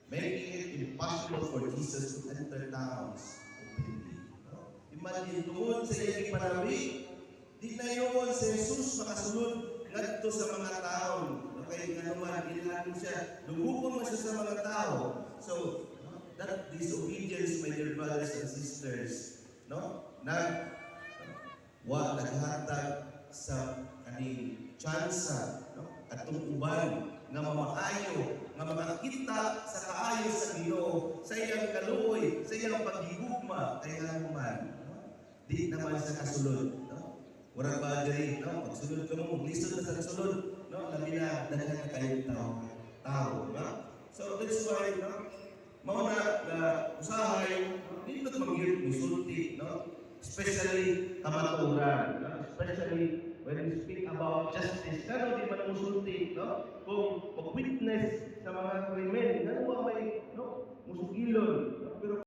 making it impossible for Jesus to enter towns openly. No? Imagine, tungod sa iyang ipanawi, di na yun si Jesus makasunod ngadto sa mga tao. Okay, nga naman, ginano siya, lumupong man siya sa mga tao. So, that disobedience, my dear brothers and sisters, no? Naghatag sa kaning tsansa, no? Atong uban nga mamaayo, nga makakita sa kaayo sa Ginoo, sa iyang kaluoy, sa iyang paghigugma, kaya naman, no? Di naman sa kasulod, no? Murag ba diri, no? Pagsunod ka mo, maglisod na sa kasulod, no? Labi na daghan na kayong tao, ba? So that's why, no? Mao na usahay, dito mangyud misulti, no? Especially kamaturan, no? Especially when we speak about justice, kano di man musulti, no? Kung mag-witness sa mga krimen, ano ba may